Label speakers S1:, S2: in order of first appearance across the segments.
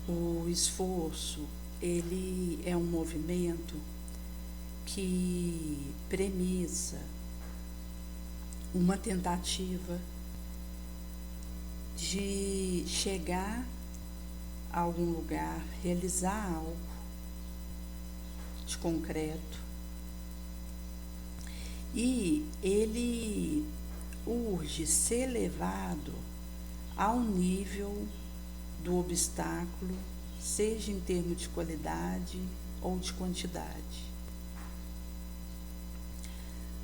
S1: O esforço, ele é um movimento que premissa uma tentativa de chegar a algum lugar, realizar algo de concreto, e ele urge ser levado ao nível do obstáculo, seja em termos de qualidade ou de quantidade.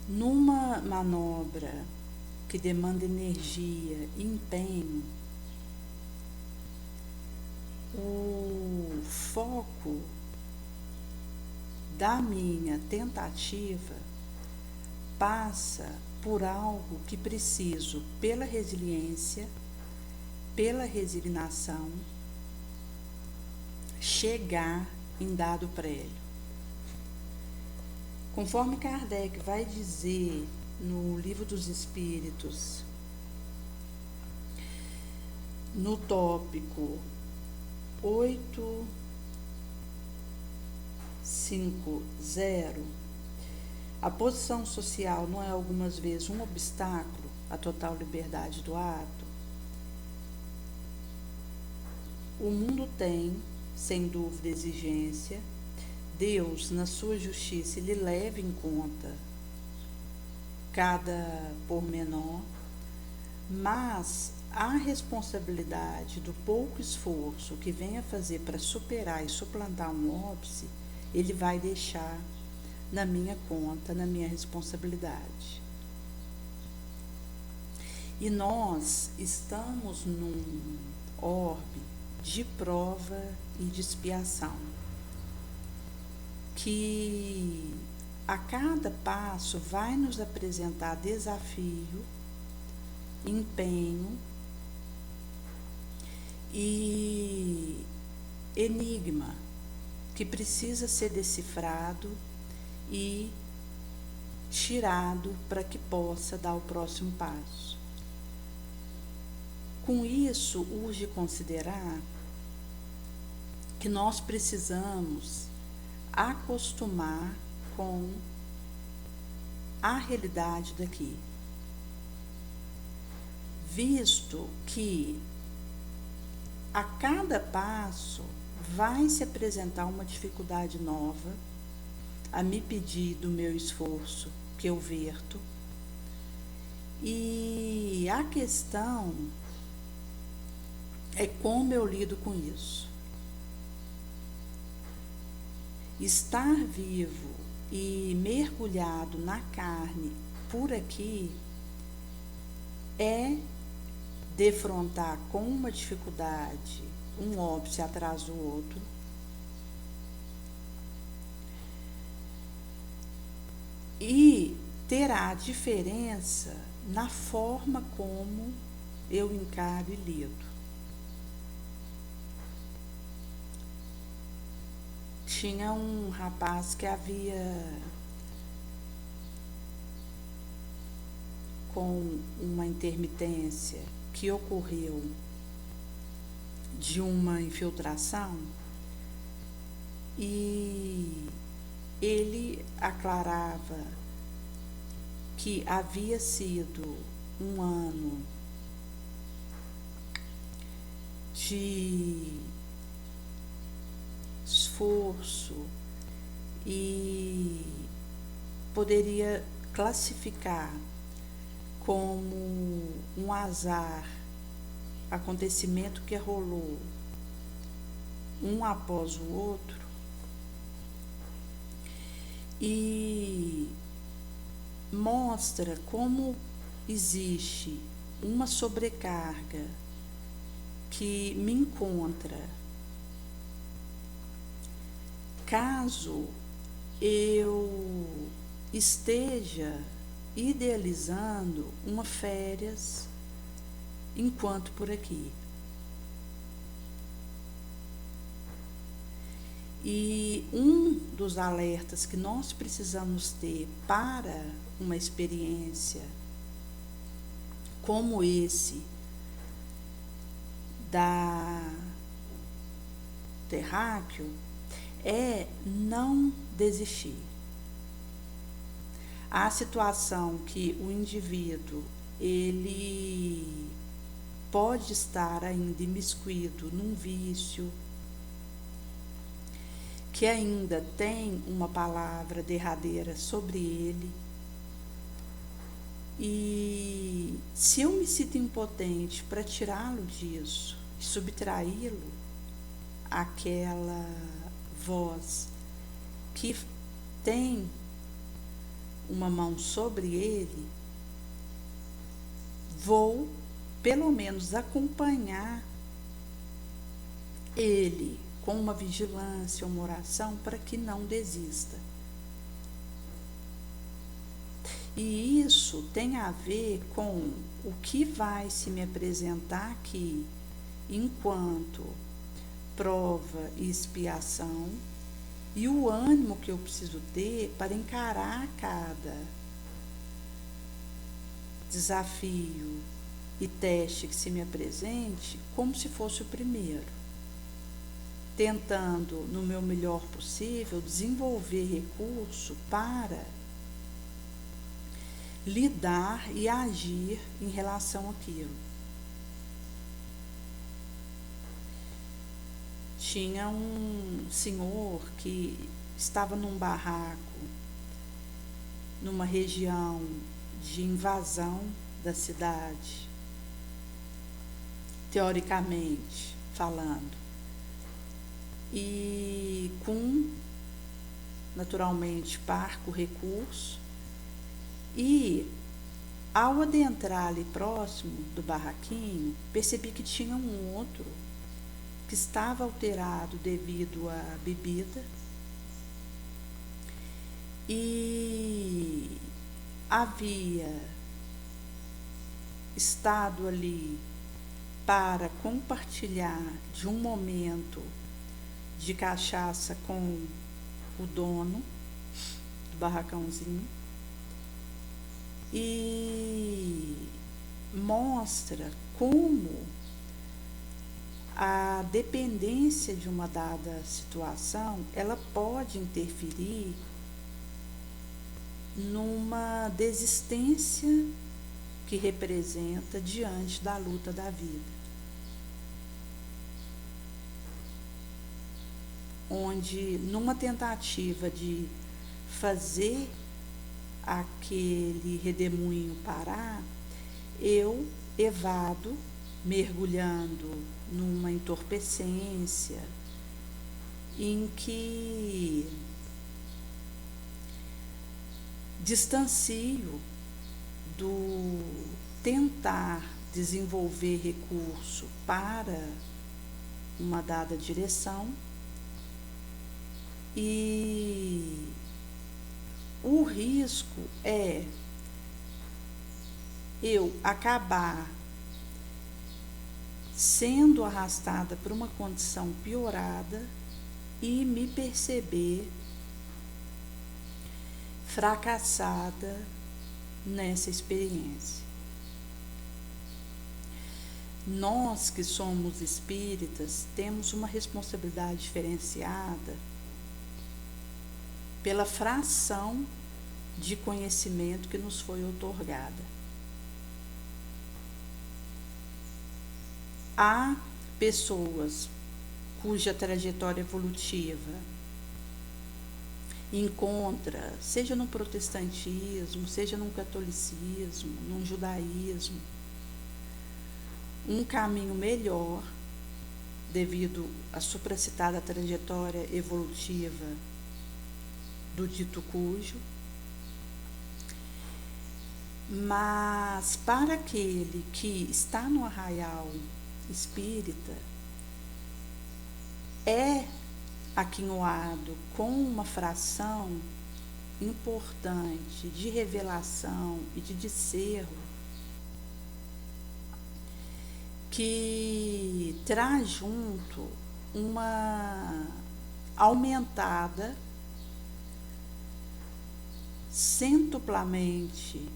S1: Numa manobra que demanda energia e empenho, o foco da minha tentativa passa por algo que preciso, pela resiliência, pela resignação, chegar em dado prélio. Conforme Kardec vai dizer no Livro dos Espíritos, no tópico 850, a posição social não é algumas vezes um obstáculo à total liberdade do ato? O mundo tem, sem dúvida, exigência. Deus, na sua justiça, ele leva em conta cada pormenor, mas a responsabilidade do pouco esforço que venha fazer para superar e suplantar um óbice, ele vai deixar na minha conta, na minha responsabilidade. E nós estamos num orbe de prova e de expiação, que a cada passo vai nos apresentar desafio, empenho e enigma que precisa ser decifrado e tirado para que possa dar o próximo passo. Com isso, urge considerar que nós precisamos acostumar com a realidade daqui, visto que a cada passo vai se apresentar uma dificuldade nova a me pedir do meu esforço que eu verto, e a questão é como eu lido com isso. Estar vivo e mergulhado na carne por aqui é defrontar com uma dificuldade, um óbice atrás do outro, e terá diferença na forma como eu encaro e lido. Tinha um rapaz que havia com uma intermitência que ocorreu de uma infiltração, e ele aclarava que havia sido um ano de esforço e poderia classificar como um azar, acontecimento que rolou um após o outro, e mostra como existe uma sobrecarga que me encontra caso eu esteja idealizando uma férias enquanto por aqui. E um dos alertas que nós precisamos ter para uma experiência como esse da terráqueo é não desistir. A situação que o indivíduo ele pode estar ainda imiscuído num vício, que ainda tem uma palavra derradeira sobre ele. E se eu me sinto impotente para tirá-lo disso, subtraí-lo àquela voz que tem uma mão sobre ele, vou pelo menos acompanhar ele com uma vigilância, uma oração, para que não desista. E isso tem a ver com o que vai se me apresentar aqui enquanto prova e expiação, e o ânimo que eu preciso ter para encarar cada desafio e teste que se me apresente como se fosse o primeiro, tentando, no meu melhor possível, desenvolver recurso para lidar e agir em relação àquilo. Tinha um senhor que estava num barraco, numa região de invasão da cidade, teoricamente falando, e com, naturalmente, parco recurso, e ao adentrar ali próximo do barraquinho, percebi que tinha um outro que estava alterado devido à bebida e havia estado ali para compartilhar de um momento de cachaça com o dono do barracãozinho, e mostra como a dependência de uma dada situação, ela pode interferir numa desistência que representa diante da luta da vida, onde numa tentativa de fazer aquele redemoinho parar, eu evado, mergulhando numa entorpecência em que distancio do tentar desenvolver recurso para uma dada direção, e o risco é eu acabar sendo arrastada por uma condição piorada e me perceber fracassada nessa experiência. Nós que somos espíritas temos uma responsabilidade diferenciada pela fração de conhecimento que nos foi outorgada. Há pessoas cuja trajetória evolutiva encontra, seja no protestantismo, seja no catolicismo, no judaísmo, um caminho melhor devido à supracitada trajetória evolutiva do dito cujo, mas para aquele que está no arraial espírita, é aquinhoado com uma fração importante de revelação e de discerno, que traz junto uma aumentada centuplamente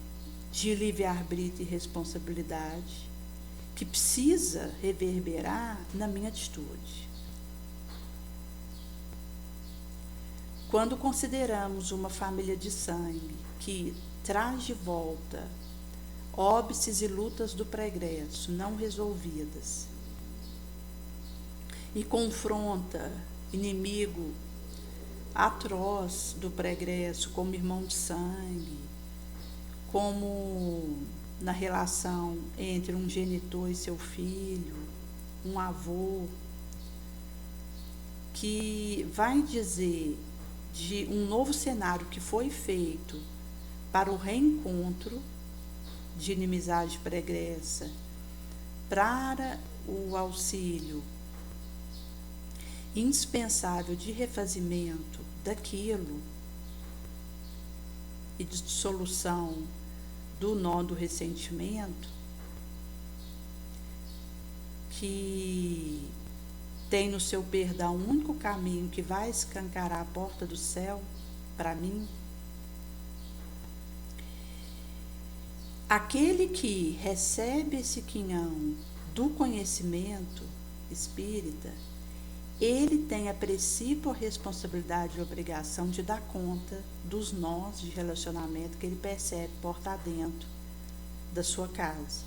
S1: de livre-arbítrio e responsabilidade, que precisa reverberar na minha atitude. Quando consideramos uma família de sangue que traz de volta óbices e lutas do pregresso não resolvidas e confronta inimigo atroz do pregresso como irmão de sangue, como na relação entre um genitor e seu filho, um avô, que vai dizer de um novo cenário que foi feito para o reencontro de inimizade pregressa, para o auxílio indispensável de refazimento daquilo e de dissolução do nó do ressentimento, que tem no seu perdão o único caminho que vai escancarar a porta do céu para mim. Aquele que recebe esse quinhão do conhecimento espírita, ele tem a princípio a responsabilidade e obrigação de dar conta dos nós de relacionamento que ele percebe portar dentro da sua casa.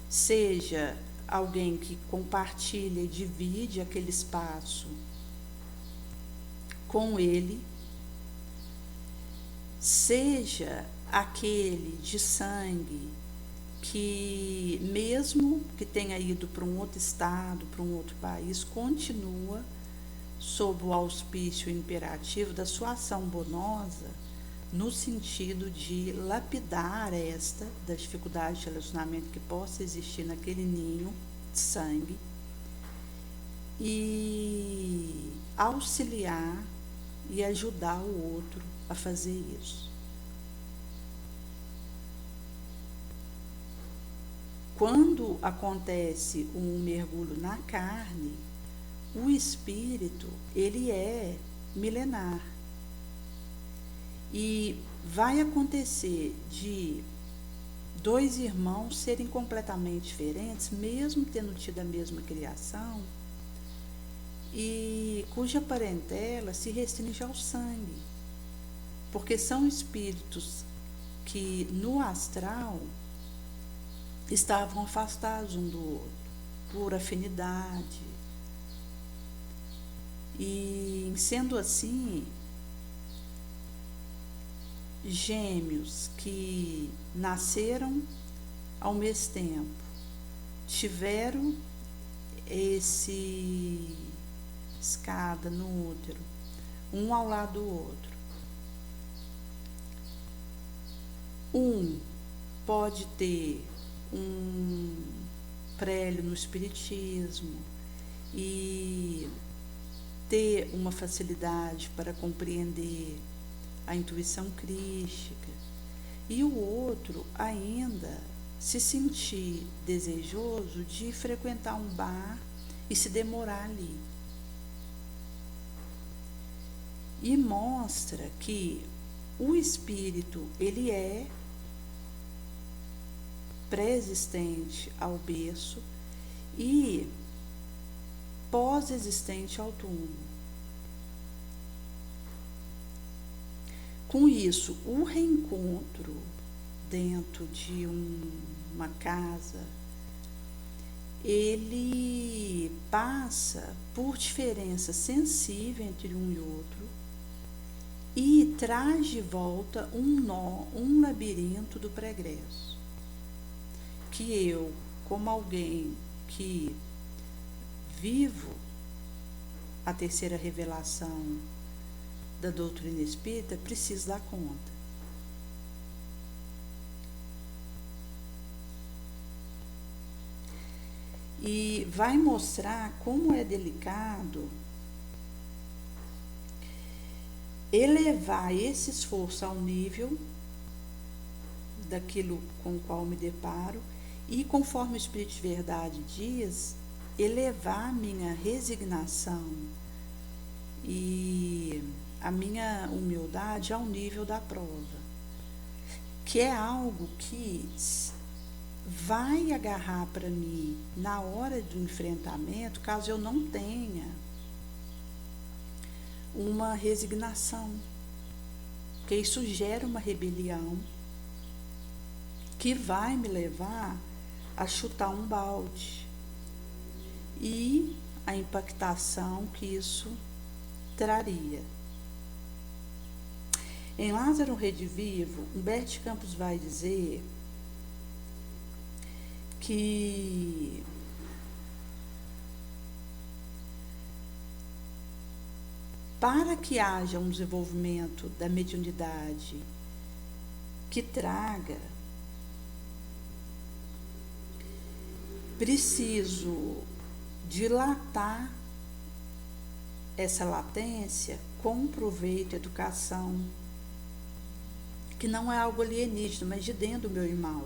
S1: Seja alguém que compartilha e divide aquele espaço com ele, seja aquele de sangue que, mesmo que tenha ido para um outro estado, para um outro país, continua sob o auspício imperativo da sua ação bonosa, no sentido de lapidar da dificuldade de relacionamento que possa existir naquele ninho de sangue e auxiliar e ajudar o outro a fazer isso. Quando acontece um mergulho na carne, o espírito, ele é milenar. E vai acontecer de dois irmãos serem completamente diferentes, mesmo tendo tido a mesma criação, e cuja parentela se restringe ao sangue, porque são espíritos que no astral estavam afastados um do outro, por afinidade. E, sendo assim, gêmeos que nasceram ao mesmo tempo, tiveram esse escada no útero, um ao lado do outro. Um pode ter um prélio no espiritismo e ter uma facilidade para compreender a intuição crística, e o outro ainda se sentir desejoso de frequentar um bar e se demorar ali. E mostra que o espírito, ele é pré-existente ao berço e pós-existente ao túmulo. Com isso, o reencontro dentro de uma casa, ele passa por diferença sensível entre um e outro e traz de volta um nó, um labirinto do pregresso, que eu, como alguém que vivo a terceira revelação da doutrina espírita, preciso dar conta. E vai mostrar como é delicado elevar esse esforço ao nível daquilo com o qual me deparo e, conforme o Espírito de Verdade diz, elevar a minha resignação e a minha humildade ao nível da prova, que é algo que vai agarrar para mim na hora do enfrentamento, caso eu não tenha uma resignação, porque isso gera uma rebelião que vai me levar a chutar um balde e a impactação que isso traria. Em Lázaro Redivivo, Humberto Campos vai dizer que para que haja um desenvolvimento da mediunidade que traga, preciso dilatar essa latência com proveito e educação, que não é algo alienígena, mas de dentro do meu irmão.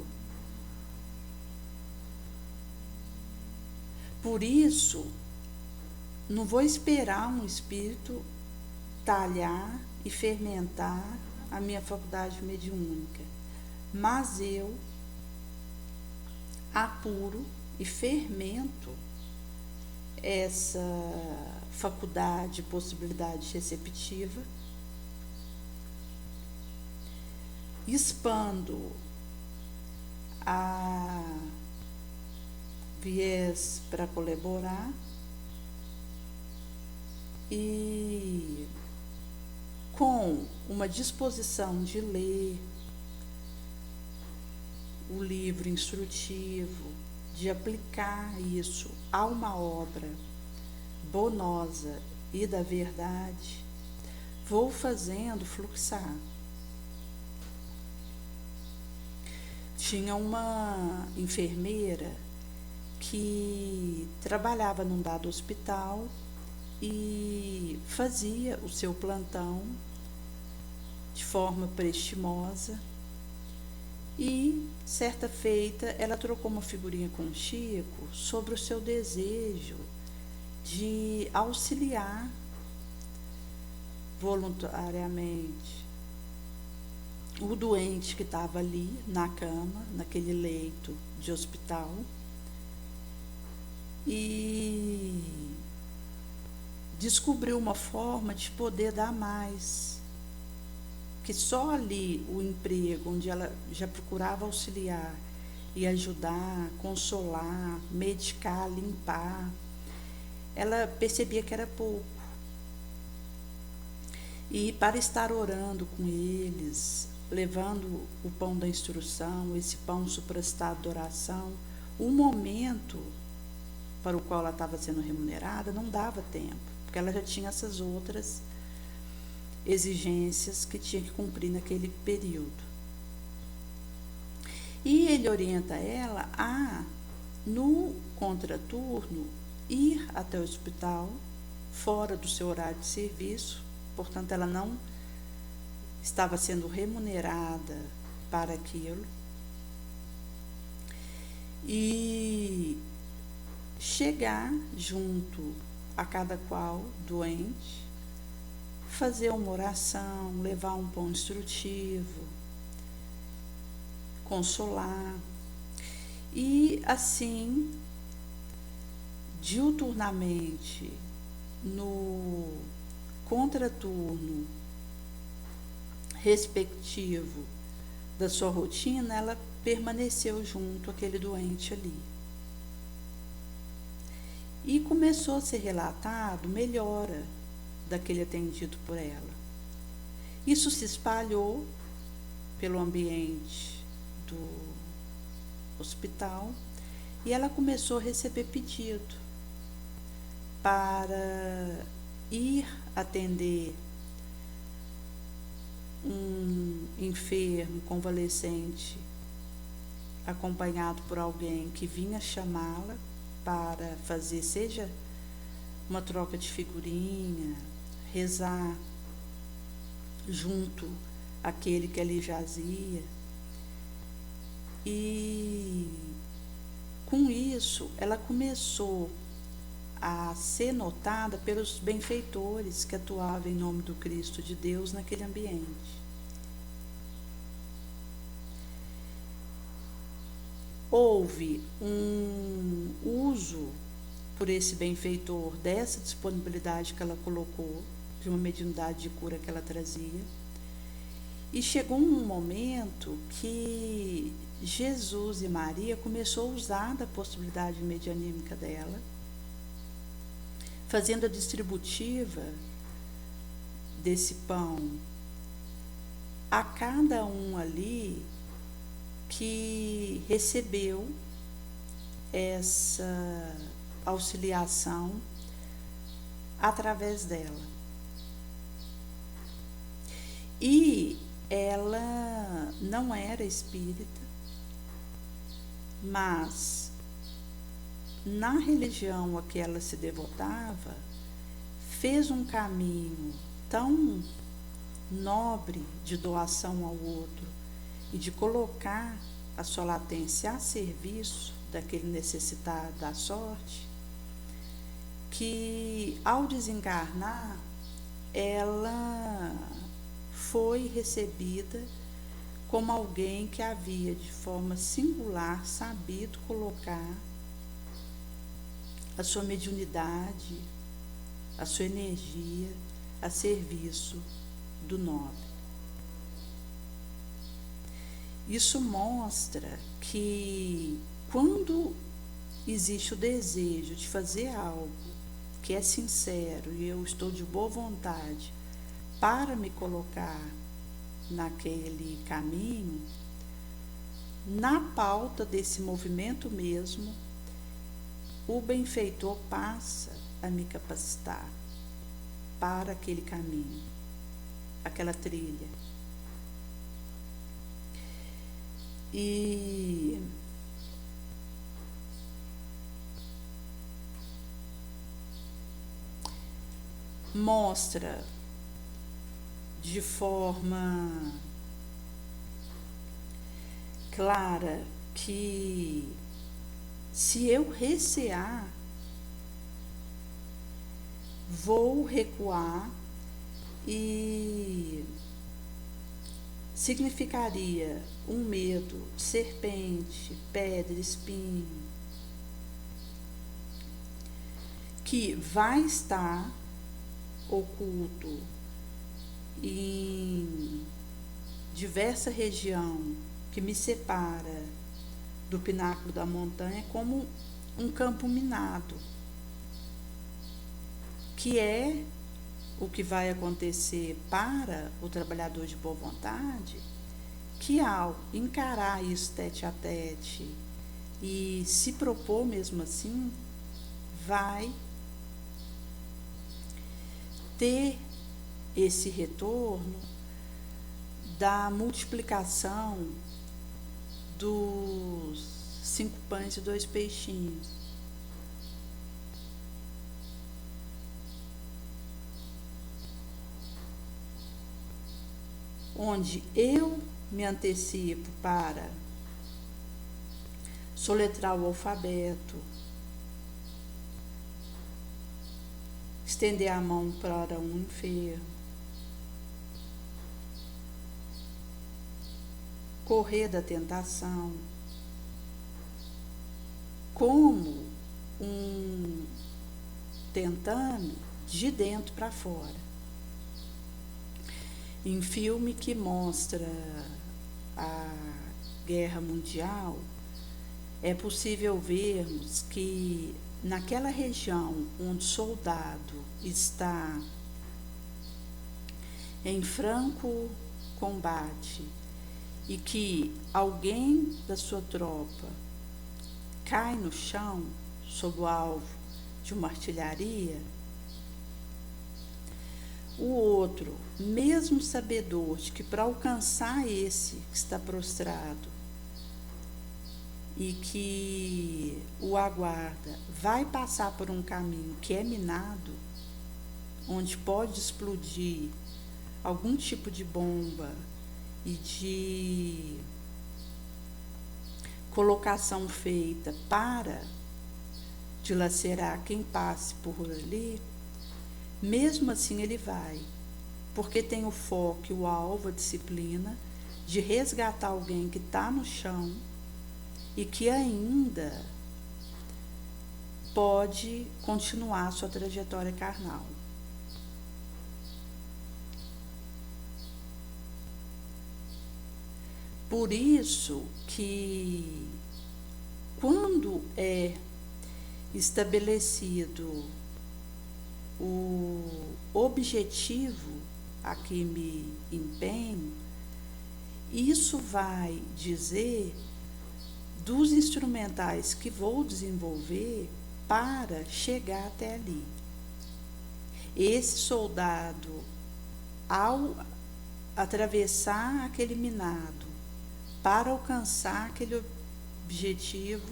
S1: Por isso, não vou esperar um espírito talhar e fermentar a minha faculdade mediúnica, mas eu apuro e fermento essa faculdade, possibilidade receptiva, expando a viés para colaborar e com uma disposição de ler o livro instrutivo, de aplicar isso a uma obra bonosa e da verdade, vou fazendo fluxar. Tinha uma enfermeira que trabalhava num dado hospital e fazia o seu plantão de forma prestimosa. E, certa feita, ela trocou uma figurinha com o Chico sobre o seu desejo de auxiliar voluntariamente o doente que estava ali na cama, naquele leito de hospital, e descobriu uma forma de poder dar mais, que só ali o emprego, onde ela já procurava auxiliar e ajudar, consolar, medicar, limpar, ela percebia que era pouco. E para estar orando com eles, levando o pão da instrução, esse pão suprastado de oração, o momento para o qual ela estava sendo remunerada não dava tempo, porque ela já tinha essas outras exigências que tinha que cumprir naquele período. E ele orienta ela a, no contraturno, ir até o hospital, fora do seu horário de serviço, portanto ela não estava sendo remunerada para aquilo, e chegar junto a cada qual doente, fazer uma oração, levar um pão instrutivo, consolar, e assim, diuturnamente, no contraturno respectivo da sua rotina, ela permaneceu junto àquele doente ali. E começou a ser relatado melhora daquele atendido por ela. Isso se espalhou pelo ambiente do hospital e ela começou a receber pedido para ir atender um enfermo convalescente acompanhado por alguém que vinha chamá-la para fazer, seja uma troca de figurinha, rezar junto àquele que ali jazia. E com isso ela começou a ser notada pelos benfeitores que atuavam em nome do Cristo de Deus naquele ambiente. Houve um uso por esse benfeitor dessa disponibilidade que ela colocou de uma mediunidade de cura que ela trazia. E chegou um momento que Jesus e Maria começou a usar da possibilidade medianímica dela, fazendo a distributiva desse pão a cada um ali que recebeu essa auxiliação através dela. E ela não era espírita, mas na religião a que ela se devotava, fez um caminho tão nobre de doação ao outro e de colocar a sua latência a serviço daquele necessitado da sorte, que ao desencarnar ela foi recebida como alguém que havia de forma singular sabido colocar a sua mediunidade, a sua energia a serviço do nobre. Isso mostra que quando existe o desejo de fazer algo que é sincero e eu estou de boa vontade para me colocar naquele caminho, na pauta desse movimento mesmo, o benfeitor passa a me capacitar para aquele caminho, aquela trilha. E mostra de forma clara que se eu recear, vou recuar e significaria um medo, serpente, pedra, espinho, que vai estar oculto em diversa região que me separa do pináculo da montanha, como um campo minado, que é o que vai acontecer para o trabalhador de boa vontade, que ao encarar isso tete a tete e se propor mesmo assim, vai ter esse retorno da multiplicação dos 5 pães e 2 peixinhos. Onde eu me antecipo para soletrar o alfabeto, estender a mão para um enfermo, correr da tentação, como um tentame de dentro para fora. Em filme que mostra a Guerra Mundial, é possível vermos que naquela região onde o soldado está em franco combate e que alguém da sua tropa cai no chão sob o alvo de uma artilharia, o outro, mesmo sabedor de que para alcançar esse que está prostrado e que o aguarda, vai passar por um caminho que é minado, onde pode explodir algum tipo de bomba e de colocação feita para dilacerar quem passe por ali, mesmo assim ele vai, porque tem o foco e o alvo, a disciplina de resgatar alguém que está no chão e que ainda pode continuar sua trajetória carnal. Por isso que quando é estabelecido o objetivo a que me empenho, isso vai dizer dos instrumentais que vou desenvolver para chegar até ali. Esse soldado, ao atravessar aquele minado para alcançar aquele objetivo,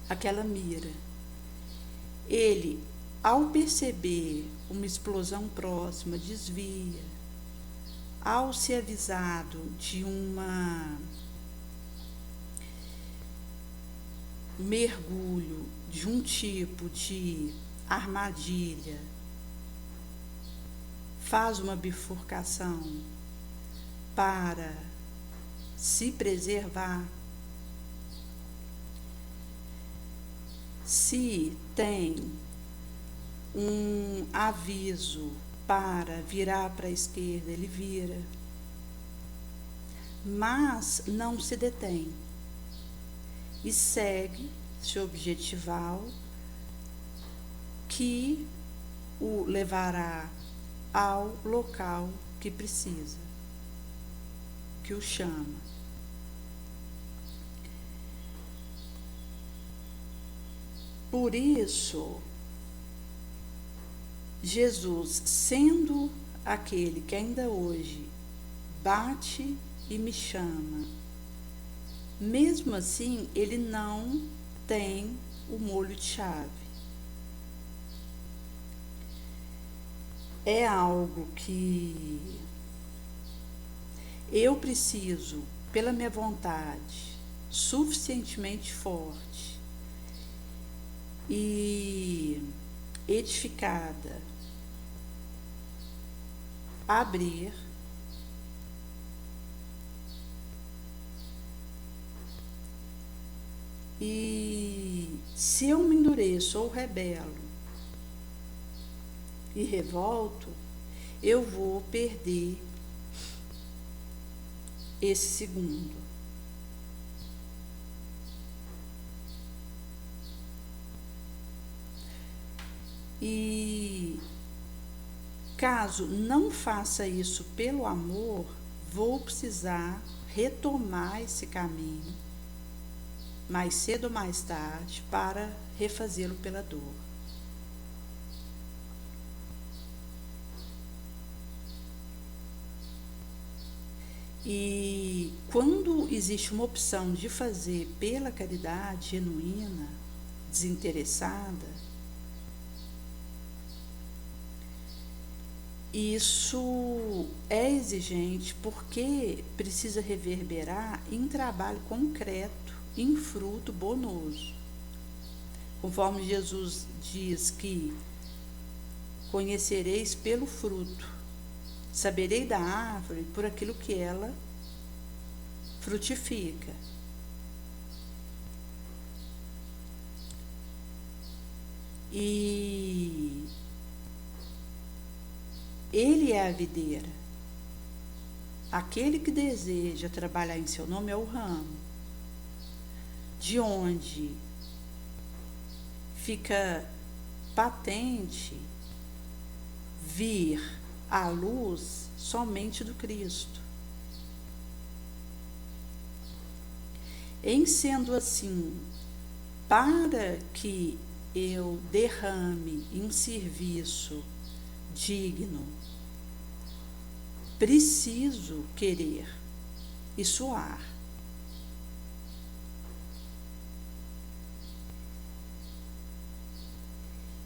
S1: aquela mira, ele, ao perceber uma explosão próxima, desvia. Ao ser avisado de um mergulho, de um tipo de armadilha, faz uma bifurcação para se preservar. Se tem um aviso para virar para a esquerda, ele vira, mas não se detém e segue seu objetival, que o levará ao local que precisa, que o chama. Por isso, Jesus, sendo aquele que ainda hoje bate e me chama, mesmo assim, ele não tem o molho de chave. É algo que eu preciso, pela minha vontade, suficientemente forte e edificada, abrir, e se eu me endureço ou rebelo e revolto, eu vou perder esse segundo. E caso não faça isso pelo amor, vou precisar retomar esse caminho mais cedo ou mais tarde para refazê-lo pela dor. E quando existe uma opção de fazer pela caridade genuína, desinteressada, isso é exigente porque precisa reverberar em trabalho concreto, em fruto bonoso. Conforme Jesus diz que conhecereis pelo fruto, saberei da árvore por aquilo que ela frutifica. E ele é a videira. Aquele que deseja trabalhar em seu nome é o ramo, de onde fica patente vir a luz somente do Cristo. Em sendo assim, para que eu derrame em serviço digno, preciso querer e suar.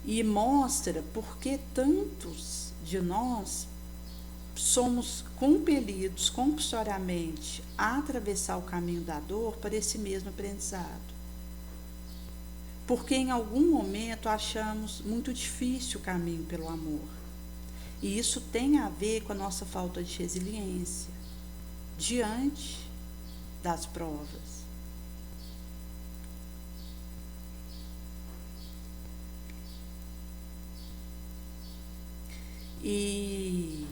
S1: E mostra por que tantos de nós somos compelidos compulsoriamente a atravessar o caminho da dor para esse mesmo aprendizado. Porque em algum momento achamos muito difícil o caminho pelo amor. E isso tem a ver com a nossa falta de resiliência diante das provas. E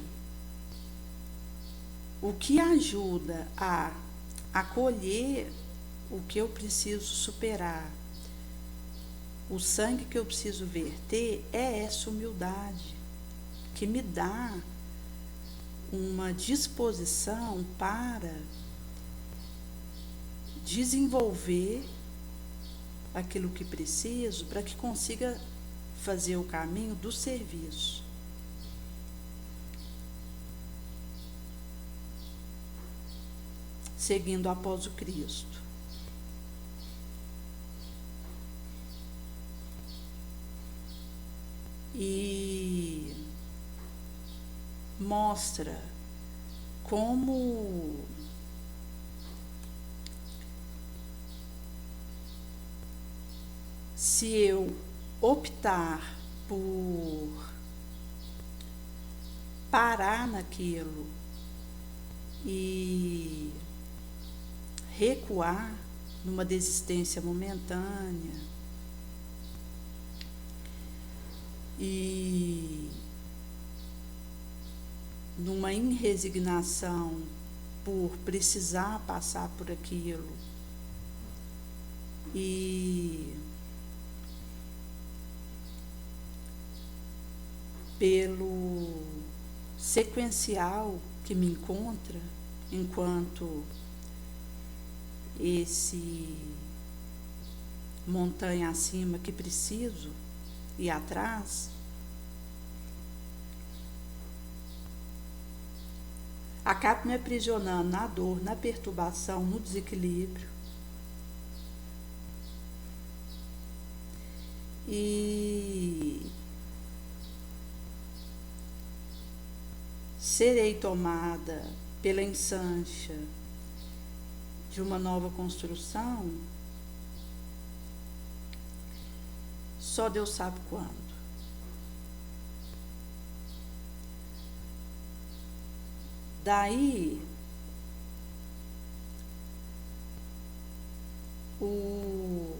S1: O que ajuda a acolher o que eu preciso superar, o sangue que eu preciso verter, é essa humildade que me dá uma disposição para desenvolver aquilo que preciso para que consiga fazer o caminho do serviço. Seguindo após o Cristo. E mostra como se eu optar por parar naquilo e recuar numa desistência momentânea e numa irresignação por precisar passar por aquilo e pelo sequencial que me encontra enquanto esse montanha acima que preciso ir atrás, acabo me aprisionando na dor, na perturbação, no desequilíbrio. E serei tomada pela ensancha de uma nova construção, só Deus sabe quando. Daí, o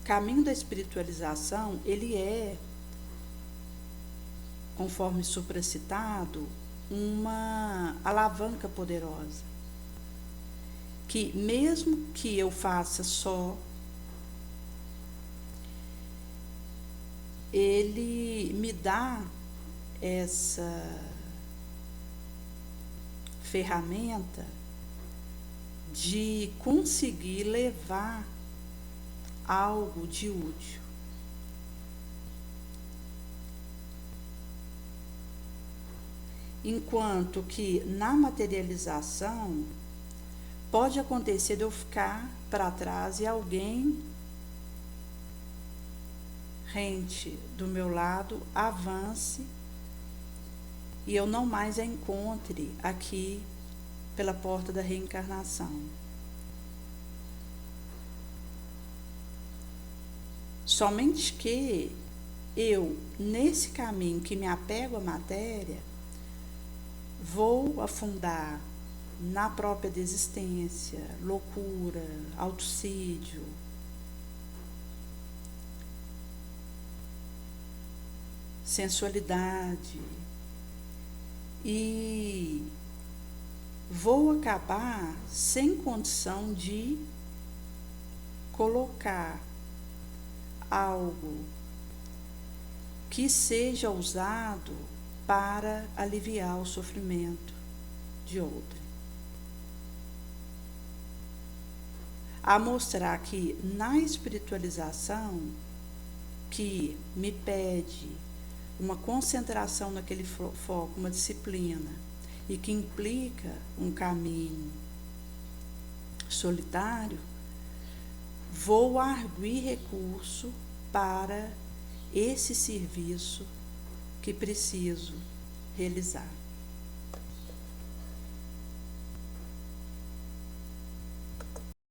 S1: caminho da espiritualização, ele é, conforme supracitado, uma alavanca poderosa, que mesmo que eu faça só, ele me dá essa ferramenta de conseguir levar algo de útil. Enquanto que na materialização pode acontecer de eu ficar para trás e alguém rente do meu lado avance e eu não mais a encontre aqui pela porta da reencarnação. Somente que eu, nesse caminho que me apego à matéria, vou afundar na própria desistência, loucura, autocídio, sensualidade, e vou acabar sem condição de colocar algo que seja usado para aliviar o sofrimento de outrem. A mostrar que na espiritualização, que me pede uma concentração naquele foco, uma disciplina, e que implica um caminho solitário, vou arguir recurso para esse serviço que preciso realizar.